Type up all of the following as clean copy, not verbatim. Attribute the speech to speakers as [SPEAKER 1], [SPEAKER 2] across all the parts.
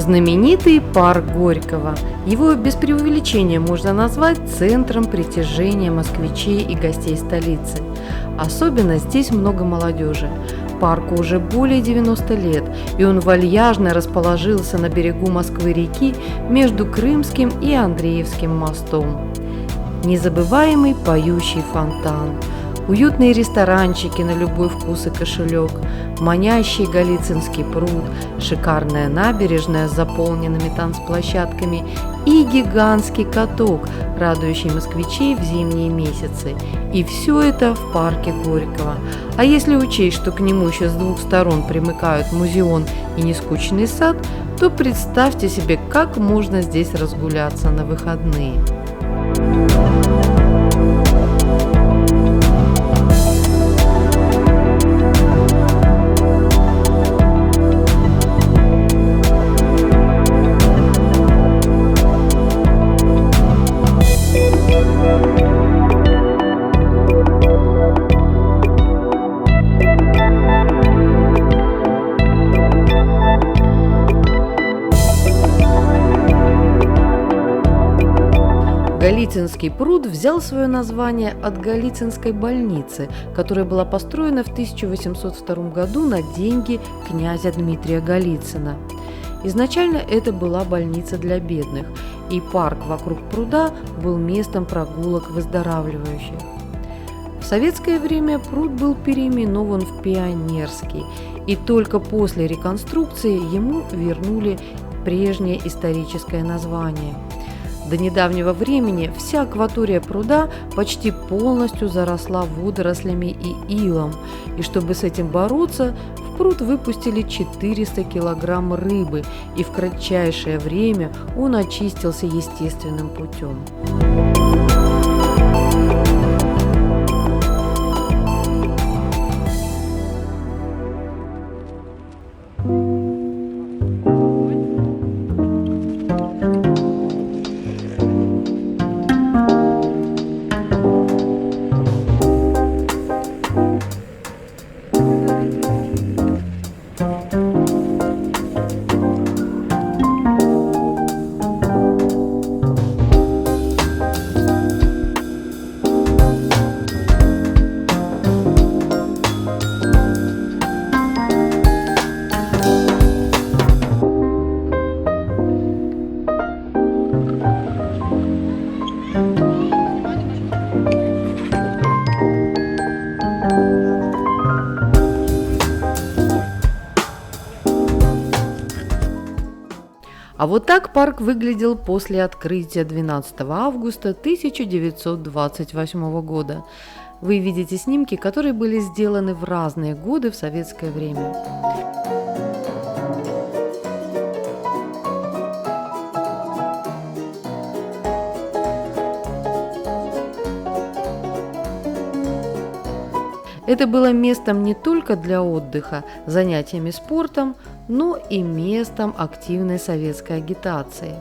[SPEAKER 1] Знаменитый парк Горького. Его без преувеличения можно назвать центром притяжения москвичей и гостей столицы. Особенно здесь много молодежи. Парку уже более 90 лет, и он вальяжно расположился на берегу Москвы-реки между Крымским и Андреевским мостом. Незабываемый поющий фонтан, уютные ресторанчики на любой вкус и кошелек, манящий Голицынский пруд, шикарная набережная с заполненными танцплощадками и гигантский каток, радующий москвичей в зимние месяцы. И все это в парке Горького. А если учесть, что к нему еще с двух сторон примыкают музеон и нескучный сад, то представьте себе, как можно здесь разгуляться на выходные. Голицынский пруд взял свое название от Голицынской больницы, которая была построена в 1802 году на деньги князя Дмитрия Голицына. Изначально это была больница для бедных, и парк вокруг пруда был местом прогулок выздоравливающих. В советское время пруд был переименован в Пионерский, и только после реконструкции ему вернули прежнее историческое название. До недавнего времени вся акватория пруда почти полностью заросла водорослями и илом, и чтобы с этим бороться, в пруд выпустили 400 килограмм рыбы, и в кратчайшее время он очистился естественным путем. А вот так парк выглядел после открытия 12 августа 1928 года. Вы видите снимки, которые были сделаны в разные годы в советское время. Это было местом не только для отдыха, занятиями спортом, но и местом активной советской агитации.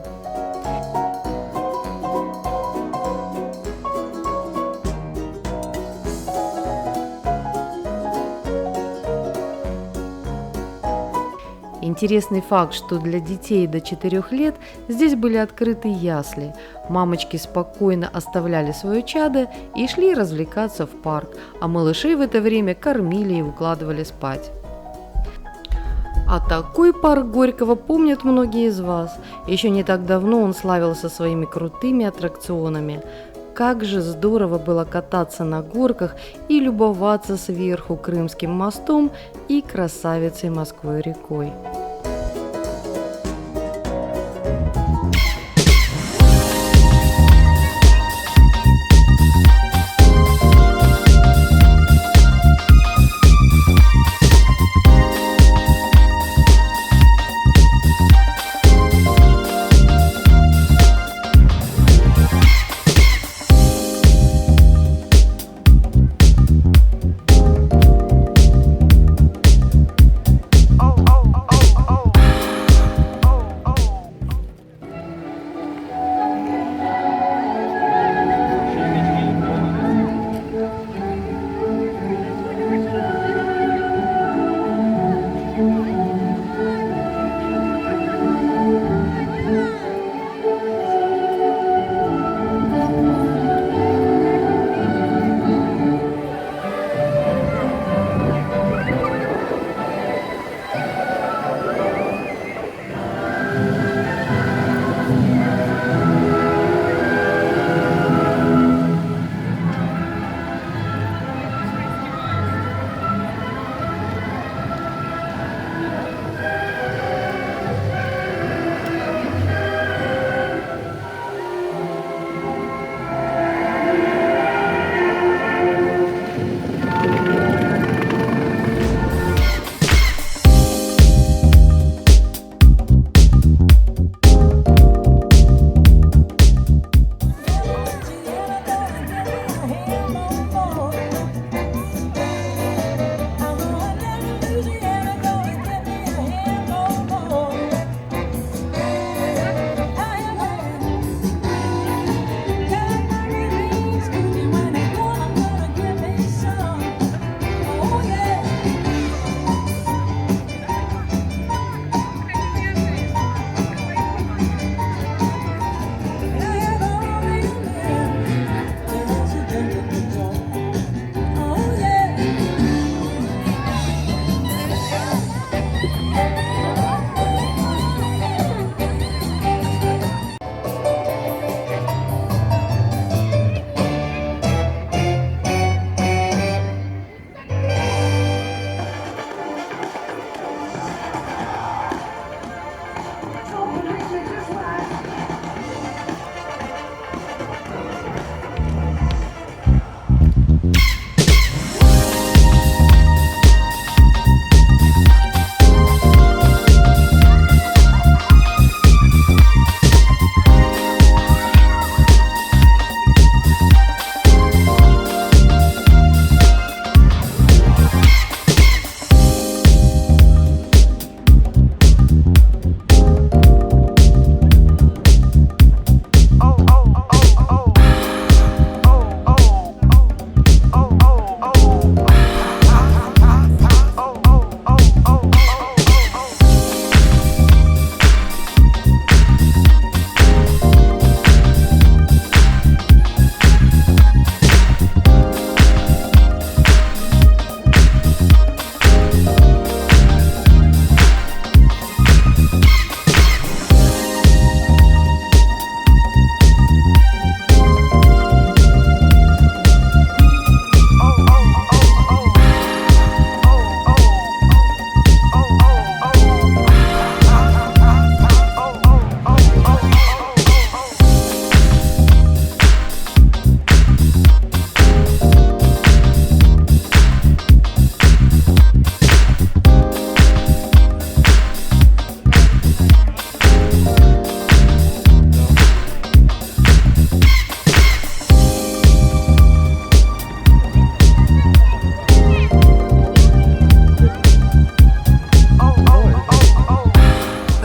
[SPEAKER 1] Интересный факт, что для детей до 4 лет здесь были открыты ясли. Мамочки спокойно оставляли свое чадо и шли развлекаться в парк, а малышей в это время кормили и укладывали спать. А такой парк Горького помнят многие из вас. Еще не так давно он славился своими крутыми аттракционами. Как же здорово было кататься на горках и любоваться сверху Крымским мостом и красавицей Москвой-рекой.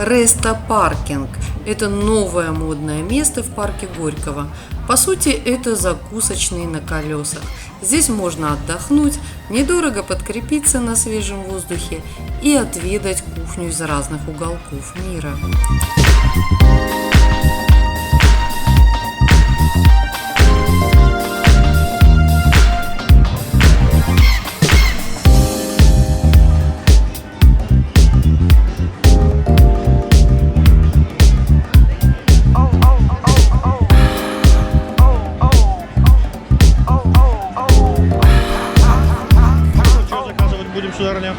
[SPEAKER 1] Реста Паркинг – это новое модное место в парке Горького. По сути, это закусочные на колесах. Здесь можно отдохнуть, недорого подкрепиться на свежем воздухе и отведать кухню из разных уголков мира.
[SPEAKER 2] Сударыня.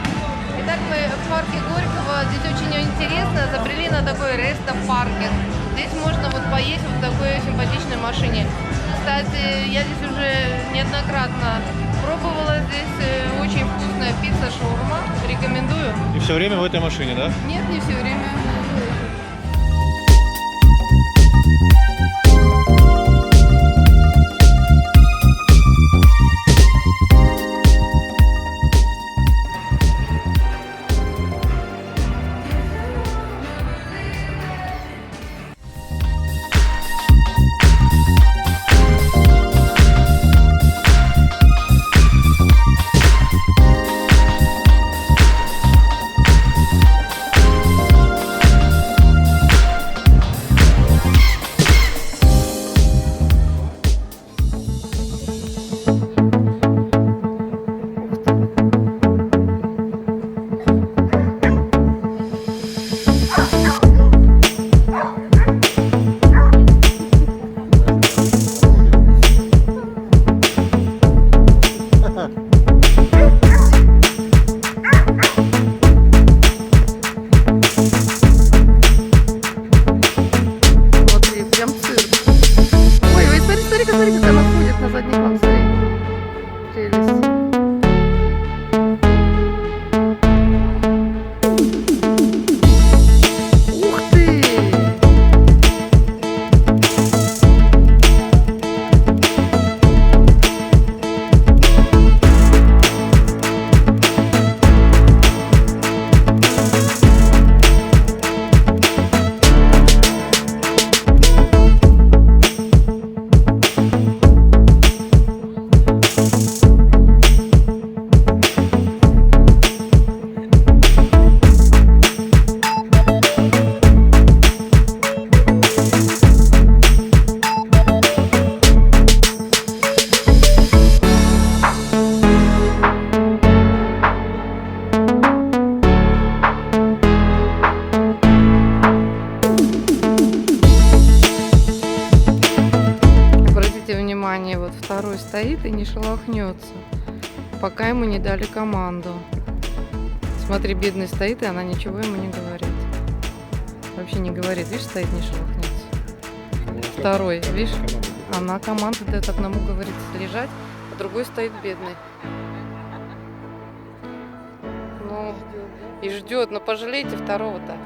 [SPEAKER 3] Итак, мы в парке Горького. Здесь очень интересно. Забрели на такой Реста Паркинг. Здесь можно вот поесть в такой симпатичной машине. Кстати, я здесь уже неоднократно пробовала. Здесь очень вкусная пицца, шаурма. Рекомендую.
[SPEAKER 2] И все время в этой машине, да?
[SPEAKER 3] Нет, не все время.
[SPEAKER 1] второй стоит и не шелохнется, пока ему не дали команду. Смотри, бедный стоит, и она ничего ему не говорит. Вообще не говорит, видишь, стоит, не шелохнется. Второй, видишь, она команду дает, одному говорит лежать, а другой стоит бедный. Ну, и ждет, но пожалейте второго-то.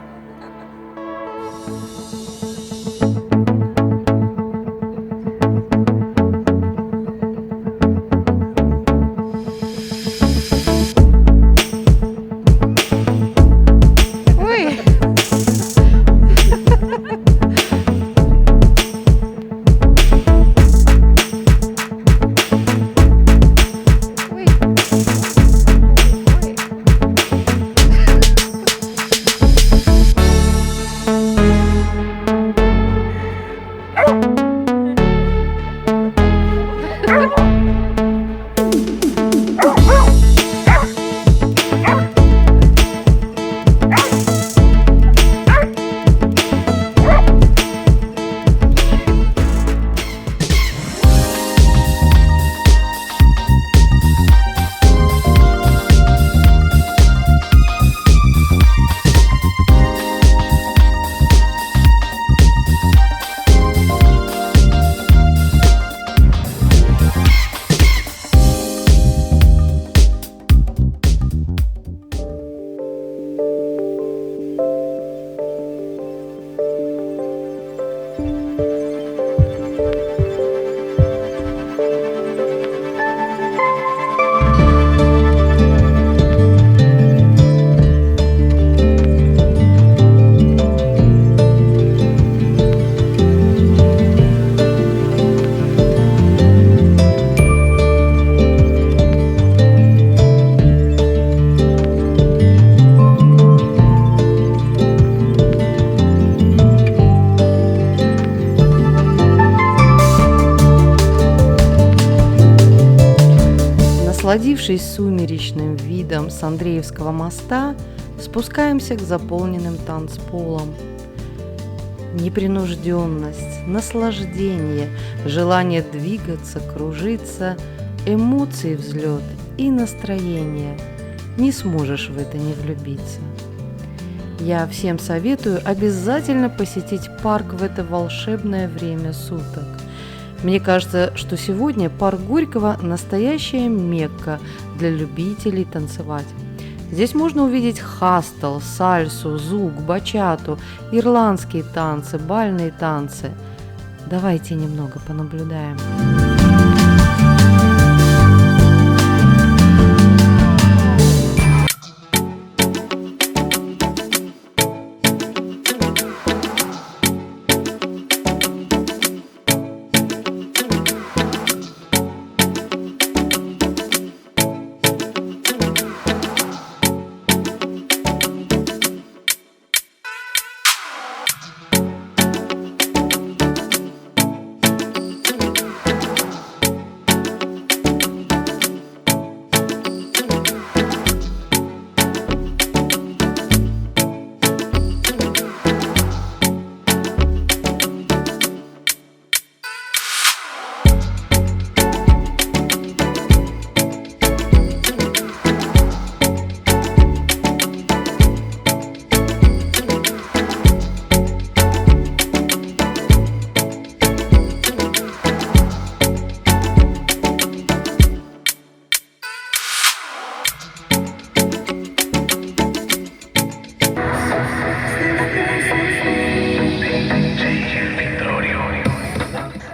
[SPEAKER 1] Насладившись сумеречным видом с Андреевского моста, спускаемся к заполненным танцполам. Непринужденность, наслаждение, желание двигаться, кружиться, эмоции, взлет и настроение. Не сможешь в это не влюбиться. Я всем советую обязательно посетить парк в это волшебное время суток. Мне кажется, что сегодня парк Горького – настоящая Мекка для любителей танцевать. Здесь можно увидеть хастл, сальсу, зуг, бачату, ирландские танцы, бальные танцы. Давайте немного понаблюдаем.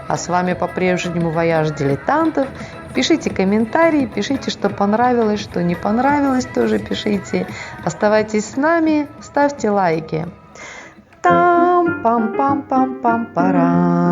[SPEAKER 1] А с вами по-прежнему Вояж Дилетантов. Пишите комментарии, пишите, что понравилось, что не понравилось, тоже пишите. Оставайтесь с нами, ставьте лайки. Там-пам-пам-пам-пам-парам.